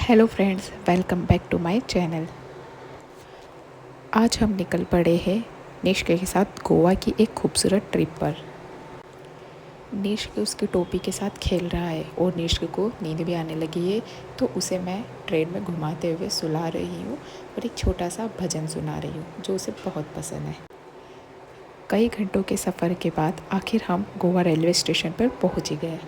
Hello friends, welcome back to my channel. आज हम निकल पड़े हैं निष्क के साथ गोवा की एक खूबसूरत ट्रिप पर। निष्क उसकी टोपी के साथ खेल रहा है और निष्क को नींद भी आने लगी है, तो उसे मैं ट्रेन में घुमाते हुए सुला रही हूँ और एक छोटा सा भजन सुना रही हूँ जो उसे बहुत पसंद है। कई घंटों के सफ़र के बाद आखिर हम गोवा रेलवे स्टेशन पर पहुँच गए।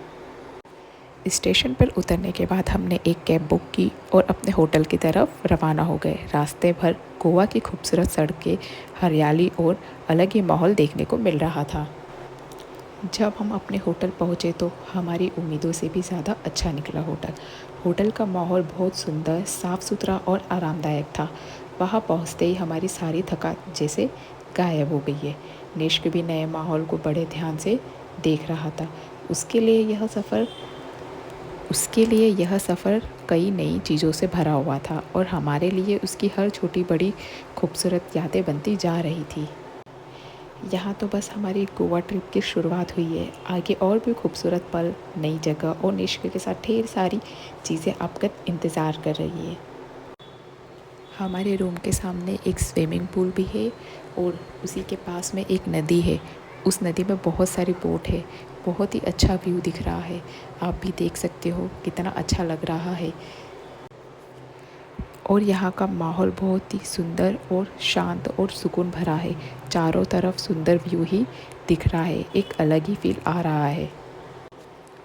स्टेशन पर उतरने के बाद हमने एक कैब बुक की और अपने होटल की तरफ रवाना हो गए। रास्ते भर गोवा की खूबसूरत सड़कें, हरियाली और अलग ही माहौल देखने को मिल रहा था। जब हम अपने होटल पहुँचे तो हमारी उम्मीदों से भी ज़्यादा अच्छा निकला होटल। होटल का माहौल बहुत सुंदर, साफ़ सुथरा और आरामदायक था। वहाँ पहुँचते ही हमारी सारी थकान जैसे गायब हो गई है। निष्क भी नए माहौल को बड़े ध्यान से देख रहा था। उसके लिए यह सफ़र कई नई चीज़ों से भरा हुआ था और हमारे लिए उसकी हर छोटी बड़ी खूबसूरत यादें बनती जा रही थी। यहाँ तो बस हमारी गोवा ट्रिप की शुरुआत हुई है। आगे और भी खूबसूरत पल, नई जगह और निष्क के साथ ढेर सारी चीज़ें आपका इंतज़ार कर रही है। हमारे रूम के सामने एक स्विमिंग पूल भी है और उसी के पास में एक नदी है। उस नदी में बहुत सारी बोट है। बहुत ही अच्छा व्यू दिख रहा है। आप भी देख सकते हो कितना अच्छा लग रहा है। और यहाँ का माहौल बहुत ही सुंदर और शांत और सुकून भरा है। चारों तरफ सुंदर व्यू ही दिख रहा है। एक अलग ही फील आ रहा है।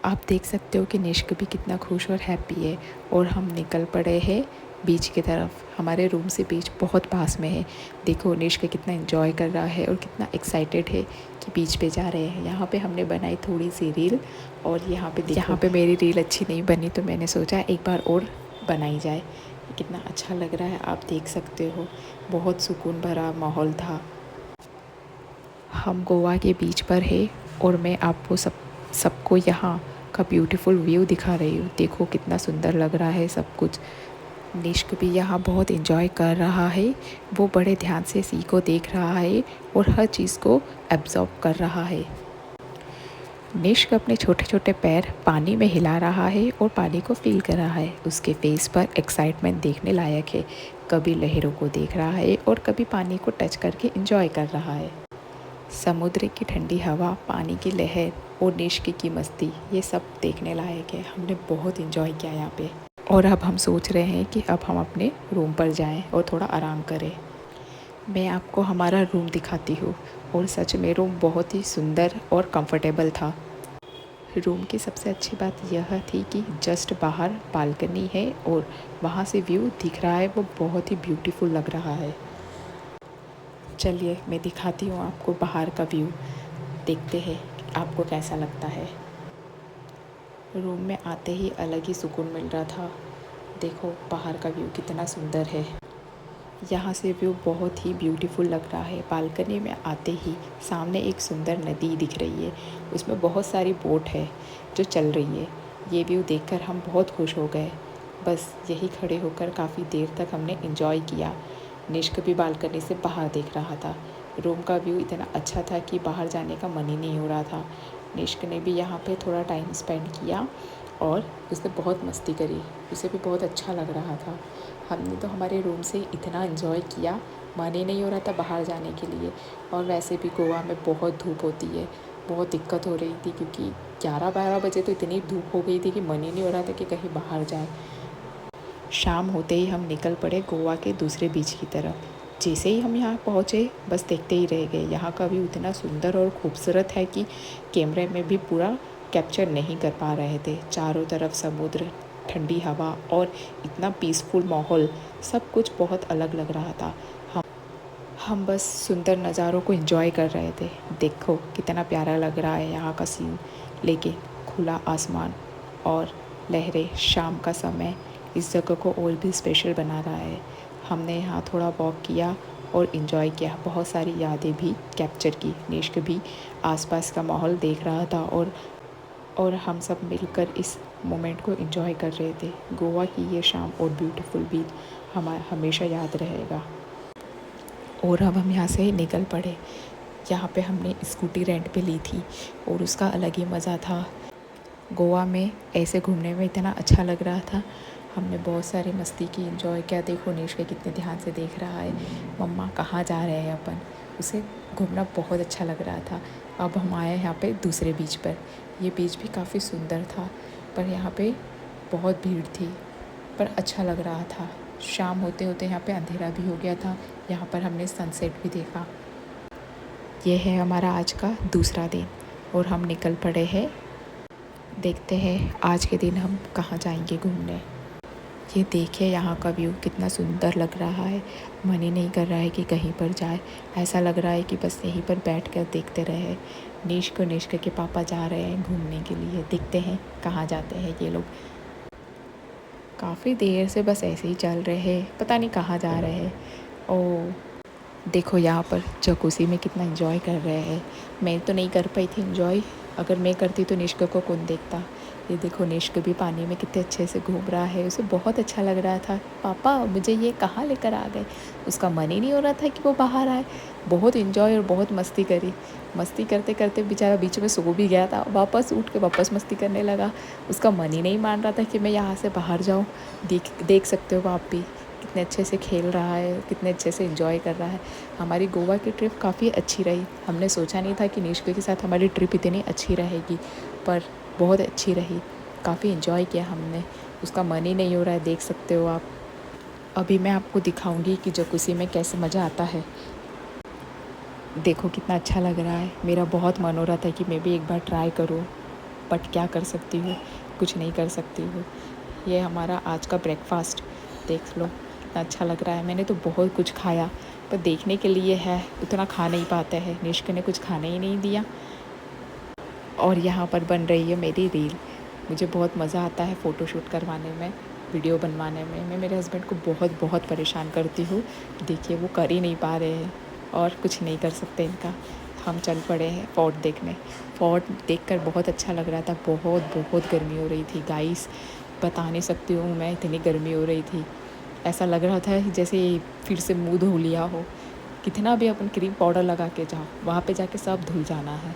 आप देख सकते हो कि निष्क भी कितना खुश और हैप्पी है। और हम निकल पड़े हैं बीच की तरफ। हमारे रूम से बीच बहुत पास में है। देखो निष्क कितना एंजॉय कर रहा है और कितना एक्साइटेड है कि बीच पे जा रहे हैं। यहाँ पे हमने बनाई थोड़ी सी रील और यहाँ पे मेरी रील अच्छी नहीं बनी तो मैंने सोचा एक बार और बनाई जाए। कितना अच्छा लग रहा है, आप देख सकते हो। बहुत सुकून भरा माहौल था। हम गोवा के बीच पर है और मैं आपको सबको यहाँ का ब्यूटीफुल व्यू दिखा रही हूँ। देखो कितना सुंदर लग रहा है सब कुछ। निष्क भी यहाँ बहुत एंजॉय कर रहा है। वो बड़े ध्यान से सी को देख रहा है और हर चीज़ को एब्जॉर्ब कर रहा है। निष्क अपने छोटे छोटे पैर पानी में हिला रहा है और पानी को फील कर रहा है। उसके फेस पर एक्साइटमेंट देखने लायक है। कभी लहरों को देख रहा है और कभी पानी को टच करके एंजॉय कर रहा है। समुद्र की ठंडी हवा, पानी की लहर और निष्क की मस्ती, ये सब देखने लायक है। हमने बहुत एंजॉय किया यहाँ पे। और अब हम सोच रहे हैं कि अब हम अपने रूम पर जाएं और थोड़ा आराम करें। मैं आपको हमारा रूम दिखाती हूँ और सच में रूम बहुत ही सुंदर और कंफर्टेबल था। रूम की सबसे अच्छी बात यह थी कि जस्ट बाहर बालकनी है और वहाँ से व्यू दिख रहा है। वो बहुत ही ब्यूटीफुल लग रहा है। चलिए मैं दिखाती हूँ आपको बाहर का व्यू। देखते हैं आपको कैसा लगता है। रूम में आते ही अलग ही सुकून मिल रहा था। देखो बाहर का व्यू कितना सुंदर है। यहाँ से व्यू बहुत ही ब्यूटीफुल लग रहा है। बालकनी में आते ही सामने एक सुंदर नदी दिख रही है। उसमें बहुत सारी बोट है जो चल रही है। ये व्यू देखकर हम बहुत खुश हो गए। बस यही खड़े होकर काफ़ी देर तक हमने एंजॉय किया। निष्क भी बालकनी से बाहर देख रहा था। रूम का व्यू इतना अच्छा था कि बाहर जाने का मन ही नहीं हो रहा था। निष्क ने भी यहाँ पे थोड़ा टाइम स्पेंड किया और उसने बहुत मस्ती करी। उसे भी बहुत अच्छा लग रहा था। हमने तो हमारे रूम से इतना एंजॉय किया, मन ही नहीं हो रहा था बाहर जाने के लिए। और वैसे भी गोवा में बहुत धूप होती है। बहुत दिक्कत हो रही थी क्योंकि 11-12 बजे तो इतनी धूप हो गई थी कि मन ही नहीं हो रहा था कि कहीं बाहर जाए। शाम होते ही हम निकल पड़े गोवा के दूसरे बीच की तरफ। जैसे ही हम यहाँ पहुँचे बस देखते ही रह गए। यहाँ का व्यू इतना सुंदर और खूबसूरत है कि कैमरे में भी पूरा कैप्चर नहीं कर पा रहे थे। चारों तरफ समुद्र, ठंडी हवा और इतना पीसफुल माहौल, सब कुछ बहुत अलग लग रहा था। हम बस सुंदर नज़ारों को एंजॉय कर रहे थे। देखो कितना प्यारा लग रहा है यहाँ का सीन। लेकिन खुला आसमान और लहरें, शाम का समय इस जगह को और भी स्पेशल बना रहा है। हमने यहाँ थोड़ा वॉक किया और इन्जॉय किया। बहुत सारी यादें भी कैप्चर की। निष्क भी आसपास का माहौल देख रहा था और हम सब मिलकर इस मोमेंट को एंजॉय कर रहे थे। गोवा की ये शाम और ब्यूटीफुल बीच हमेशा याद रहेगा। और अब हम यहाँ से निकल पड़े। यहाँ पे हमने स्कूटी रेंट पे ली थी और उसका अलग ही मज़ा था। गोवा में ऐसे घूमने में इतना अच्छा लग रहा था। हमने बहुत सारी मस्ती की, एंजॉय किया। देखो निष्का कितने ध्यान से देख रहा है, मम्मा कहाँ जा रहे हैं अपन। उसे घूमना बहुत अच्छा लग रहा था। अब हम आए यहाँ पे दूसरे बीच पर। ये बीच भी काफ़ी सुंदर था, पर यहाँ पे बहुत भीड़ थी, पर अच्छा लग रहा था। शाम होते होते यहाँ पे अंधेरा भी हो गया था। यहाँ पर हमने सनसेट भी देखा। ये है हमारा आज का दूसरा दिन और हम निकल पड़े हैं। देखते हैं आज के दिन हम कहाँ जाएंगे घूमने। ये देखिए यहाँ का व्यू कितना सुंदर लग रहा है। मन ही नहीं कर रहा है कि कहीं पर जाए। ऐसा लग रहा है कि बस यहीं पर बैठ कर देखते रहे। निष्क के पापा जा रहे हैं घूमने के लिए। देखते हैं कहाँ जाते हैं ये लोग। काफ़ी देर से बस ऐसे ही चल रहे हैं, पता नहीं कहाँ जा रहे हैं। ओ देखो यहाँ पर जकूसी में कितना एंजॉय कर रहे हैं। मैं तो नहीं कर पाई थी एंजॉय, अगर मैं करती तो निष्क को कौन देखता। ये देखो निष्क भी पानी में कितने अच्छे से घूम रहा है। उसे बहुत अच्छा लग रहा था। पापा मुझे ये कहाँ लेकर आ गए। उसका मन ही नहीं हो रहा था कि वो बाहर आए। बहुत एंजॉय और बहुत मस्ती करी। मस्ती करते करते बेचारा बीच में सो भी गया था। वापस उठ के वापस मस्ती करने लगा। उसका मन ही नहीं मान रहा था कि मैं यहाँ से बाहर जाऊँ। देख सकते हो आप भी कितने अच्छे से खेल रहा है, कितने अच्छे से एंजॉय कर रहा है। हमारी गोवा की ट्रिप काफ़ी अच्छी रही। हमने सोचा नहीं था कि निष्क के साथ हमारी ट्रिप इतनी अच्छी रहेगी, पर बहुत अच्छी रही। काफ़ी एंजॉय किया हमने। उसका मन ही नहीं हो रहा है, देख सकते हो आप। अभी मैं आपको दिखाऊंगी कि जकूसी में कैसे मज़ा आता है। देखो कितना अच्छा लग रहा है। मेरा बहुत मन हो रहा था कि मैं भी एक बार ट्राई करूँ, बट क्या कर सकती हूँ, कुछ नहीं कर सकती हूँ। ये हमारा आज का ब्रेकफास्ट देख लो, कितना अच्छा लग रहा है। मैंने तो बहुत कुछ खाया, पर देखने के लिए है, उतना खा नहीं पाते हैं। निष्क ने कुछ खाने ही नहीं दिया। और यहाँ पर बन रही है मेरी रील। मुझे बहुत मज़ा आता है फ़ोटो शूट करवाने में, वीडियो बनवाने में। मैं मेरे हस्बैंड को बहुत परेशान करती हूँ। देखिए वो कर ही नहीं पा रहे हैं और कुछ नहीं कर सकते इनका। हम चल पड़े हैं फोर्ट देखने। फोर्ट देखकर बहुत अच्छा लग रहा था। बहुत गर्मी हो रही थी गाइस, बता नहीं सकती हूँ मैं, इतनी गर्मी हो रही थी। ऐसा लग रहा था जैसे फिर से मुँह धो लिया हो। कितना भी अपन क्रीम पाउडर लगा के जाओ, वहाँ पे जाके सब धुल जाना है।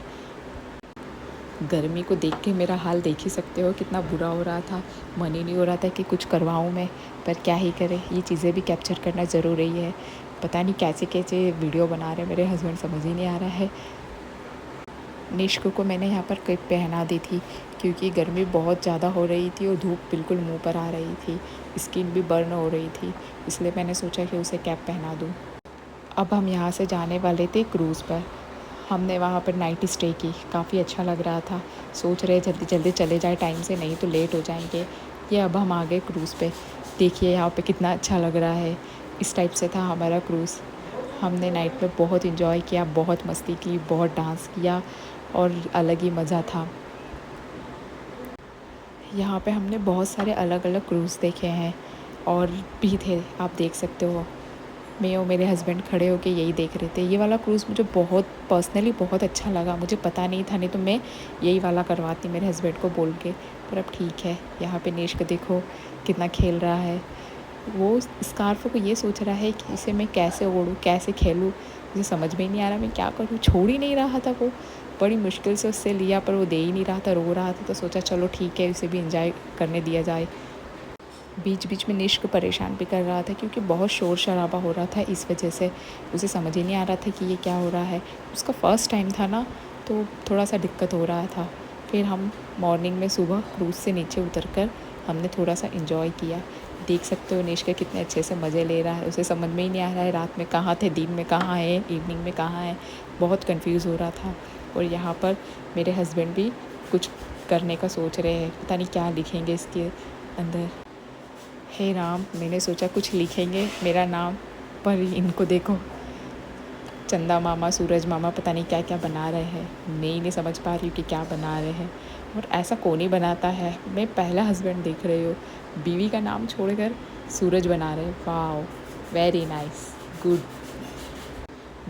गर्मी को देख के मेरा हाल देख ही सकते हो, कितना बुरा हो रहा था। मन ही नहीं हो रहा था कि कुछ करवाऊँ मैं, पर क्या ही करें, ये चीज़ें भी कैप्चर करना ज़रूरी है। पता नहीं कैसे कैसे वीडियो बना रहे मेरे हस्बैंड, समझ ही नहीं आ रहा है। निष्क को मैंने यहाँ पर कैप पहना दी थी, क्योंकि गर्मी बहुत ज़्यादा हो रही थी और धूप बिल्कुल मुँह पर आ रही थी, स्किन भी बर्न हो रही थी, इसलिए मैंने सोचा कि उसे कैप पहना दूँ। अब हम यहाँ से जाने वाले थे क्रूज़ पर। हमने वहाँ पर नाइट स्टे की, काफ़ी अच्छा लग रहा था। सोच रहे जल्दी जल्दी चले जाए टाइम से, नहीं तो लेट हो जाएंगे। ये अब हम आ गए क्रूज़ पे। देखिए यहाँ पे कितना अच्छा लग रहा है। इस टाइप से था हमारा क्रूज़। हमने नाइट में बहुत इन्जॉय किया, बहुत मस्ती की, बहुत डांस किया और अलग ही मज़ा था। यहाँ पे हमने बहुत सारे अलग अलग क्रूज़ देखे हैं और भी थे, आप देख सकते हो। मैं और मेरे हस्बैंड खड़े होके यही देख रहे थे। ये वाला क्रूज़ मुझे बहुत पर्सनली बहुत अच्छा लगा। मुझे पता नहीं था, नहीं तो मैं यही वाला करवाती मेरे हस्बैंड को बोल के, पर अब ठीक है। यहाँ पे निष्क देखो कितना खेल रहा है। वो स्कार्फ को ये सोच रहा है कि इसे मैं कैसे ओढ़ूँ, कैसे खेलूँ। मुझे समझ में ही नहीं आ रहा मैं क्या करूँ। छोड़ ही नहीं रहा था वो, बड़ी मुश्किल से उससे लिया, पर वो दे ही नहीं रहा था, रो रहा था। तो सोचा चलो ठीक है, उसे भी इंजॉय करने दिया जाए। बीच बीच में निष्क परेशान भी कर रहा था, क्योंकि बहुत शोर शराबा हो रहा था। इस वजह से उसे समझ ही नहीं आ रहा था कि ये क्या हो रहा है। उसका फ़र्स्ट टाइम था ना, तो थोड़ा सा दिक्कत हो रहा था। फिर हम मॉर्निंग में सुबह क्रूज़ से नीचे उतर कर हमने थोड़ा सा इंजॉय किया। देख सकते हो निष्क कितने अच्छे से मज़े ले रहा है। उसे समझ में ही नहीं आ रहा है रात में कहाँ थे, दिन में कहाँ है, इवनिंग में कहाँ है। बहुत कंफ्यूज हो रहा था। और यहाँ पर मेरे हस्बैंड भी कुछ करने का सोच रहे हैं, पता नहीं क्या लिखेंगे इसके अंदर। हे राम, मैंने सोचा कुछ लिखेंगे मेरा नाम, पर इनको देखो, चंदा मामा, सूरज मामा, पता नहीं क्या क्या बना रहे हैं। मैं ही नहीं समझ पा रही हूँ कि क्या बना रहे हैं। और ऐसा कौन ही बनाता है। मैं पहला हस्बैंड देख रही हूँ, बीवी का नाम छोड़कर सूरज बना रहे। Wow, very nice, good.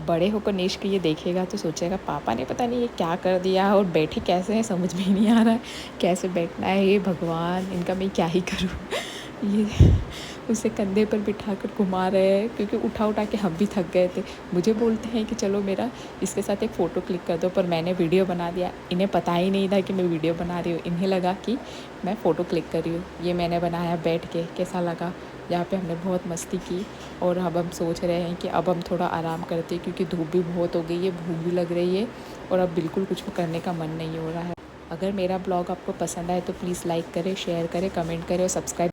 बड़े होकर निष्क ये देखेगा तो सोचेगा पापा ने पता नहीं ये क्या कर दिया, और बैठे कैसे हैं समझ में ही नहीं आ रहा है। कैसे बैठना है, ये भगवान, इनका मैं क्या ही करूँ। ये उसे कंधे पर बिठा कर घुमा रहे हैं, क्योंकि उठा उठा के हम भी थक गए थे। मुझे बोलते हैं कि चलो मेरा इसके साथ एक फ़ोटो क्लिक कर दो, पर मैंने वीडियो बना दिया। इन्हें पता ही नहीं था कि मैं वीडियो बना रही हूँ, इन्हें लगा कि मैं फ़ोटो क्लिक कर रही हूँ। ये मैंने बनाया बैठ के, कैसा लगा? यहाँ पे हमने बहुत मस्ती की और अब हम सोच रहे हैं कि अब हम थोड़ा आराम करते हैं, क्योंकि धूप भी बहुत हो गई है, भूख भी लग रही है और अब बिल्कुल कुछ करने का मन नहीं हो रहा है। अगर मेरा ब्लॉग आपको पसंद आए तो प्लीज़ लाइक करें, शेयर करें, कमेंट करें और सब्सक्राइब